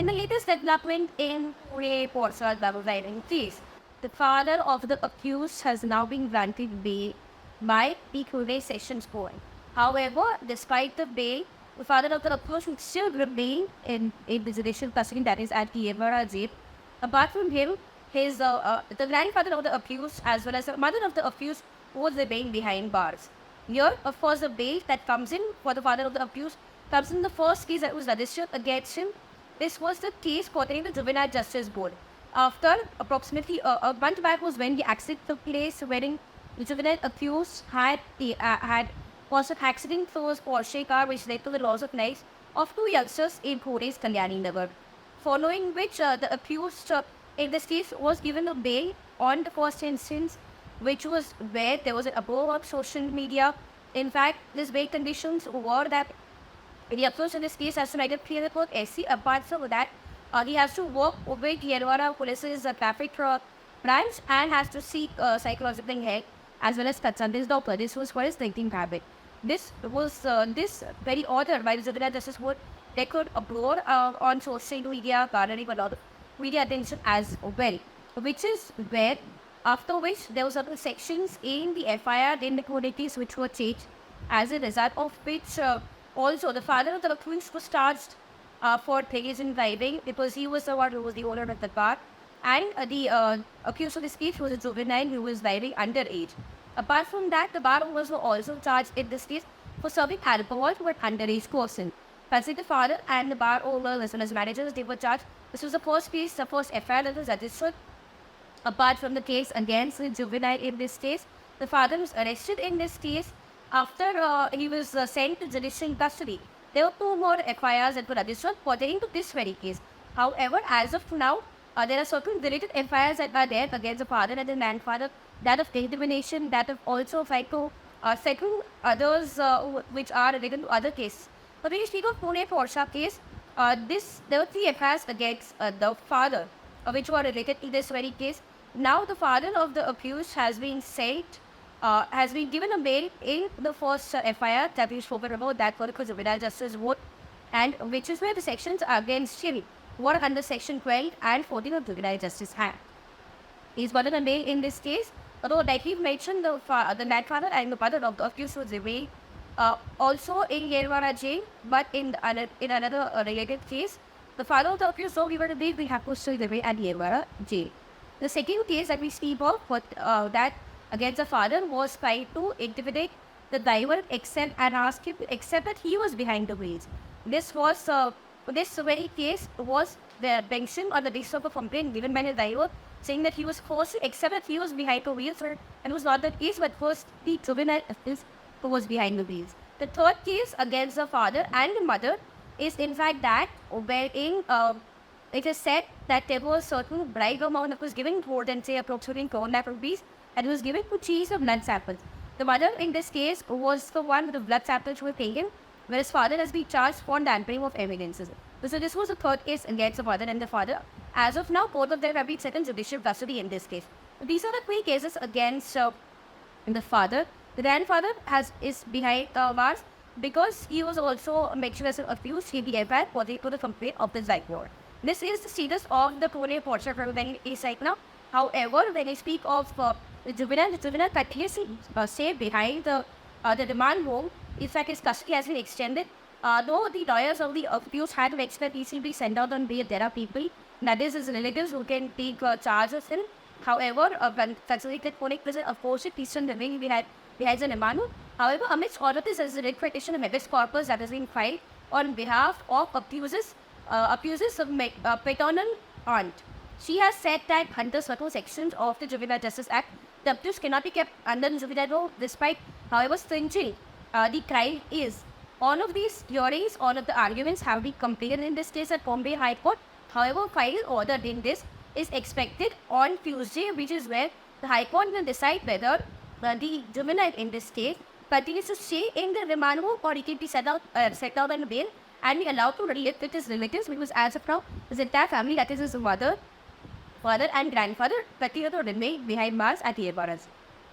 In the latest development in Pune Porsche driving case, the father of the accused has now been granted bail by the Pune Sessions Court. However, despite the bail, the father of the accused will still remain in the judicial custody, that is at the Evara jail. Apart from him, the grandfather of the accused as well as the mother of the accused was remain behind bars. Here, of course, the bail that comes in for the father of the accused comes in the first case that was registered against him. This was the case pertaining to the Juvenile Justice Board. After approximately a month back was when the accident took place, wherein the juvenile accused had caused an accident through his Porsche car, which led to the loss of lives of two youngsters in Pune's Kalyani Nagar. Following which, the accused in this case was given a bail on the first instance, which was where there was an uproar on social media. In fact, these bail conditions were that the accused in this case has to write a clear report SC. Apart from that, he has to work with Yerwara Police's traffic branch and has to seek psychological help as well as consult his doctor. This was for his drinking habit. This was this very order by the Juvenile Justice Board. They could uproar on social media, garnering a lot of media attention as well, which is where after which there were certain sections in the FIR in the case which were changed, as a result of which also the father of the accused was charged for negligent driving because he was the one who was the owner of the car, and the accused of this case was a juvenile who was driving underage. Apart from that, the bar owners were also charged in this case for serving alcohol to an underage person. Considering the father and the bar owner as well as managers, they were charged. This was the first case, the first FIR that was registered. Apart from the case against the juvenile in this case, the father was arrested in this case after he was sent to judicial custody. There were two more FIRs that were registered pertaining to this very case. However, as of now, there are certain related FIRs that are there against the father and the grandfather, that of discrimination, that of also second others which are related to other cases. But when you speak of Pune Porsche case, there were three FIRs against the father, which were related to this very case. Now the father of the accused has been given a bail in the first FIR that we spoke about, that for the Juvenile Justice Board, and which is where the sections against him were under Section 12 and 14 of the Juvenile Justice Act. He's gotten a bail in this case, although like we mentioned, the grandfather and the mother of the accused was remain also in Yerwara jail, but in another related case, the father of the accused, so we were today, we have to still remain at Yerwara jail. The second case that we speak of, that against the father was trying to intimidate the driver and ask him to accept that he was behind the wheels. This very case was the mention on the basis of a complaint given by the driver, saying that he was forced to accept that he was behind the wheels, and it was not the case, but first the juvenile accused who was behind the wheels. The third case against the father and the mother is in fact that wherein it is said that there was certain bribe amount that was given, more than say approximately 4 lakh rupees, and was given to choose of blood samples. The mother in this case was the one with the blood samples were taken, whereas father has been charged for tampering of evidences. So this was the third case against the mother and the father. As of now, both of them have been set in judicial custody in this case. So these are the three cases against the father. The grandfather is behind bars because he was also mentioned as accused in the FIR for the complaint of the driver. This is the status of the Pune Porsche criminal case right now. However, when I speak of the juvenile continues to stay behind the remand home. In fact, his custody has been extended. Though the lawyers of the accused had to expect he should be sent out on bail, there are people, that is his relatives, who can take charges in. However, considering that Pune prison, of course, it is living behind the remand home. However, amidst all of this, there is a writ petition of habeas corpus that has been filed on behalf of accusers of paternal aunt. She has said that under certain sections of the Juvenile Justice Act, the accused cannot be kept under the juvenile law despite however stringent the crime is. All of these theories, all of the arguments have been completed in this case at Bombay High Court. However, final order in this is expected on Tuesday, which is where the High Court will decide whether the juvenile in this case continues to stay in the remand home or he can be set out on bail and be allowed to live with his relatives, because as of now, his entire family, that is his mother, father and grandfather, continue to remain behind bars at Yerwara.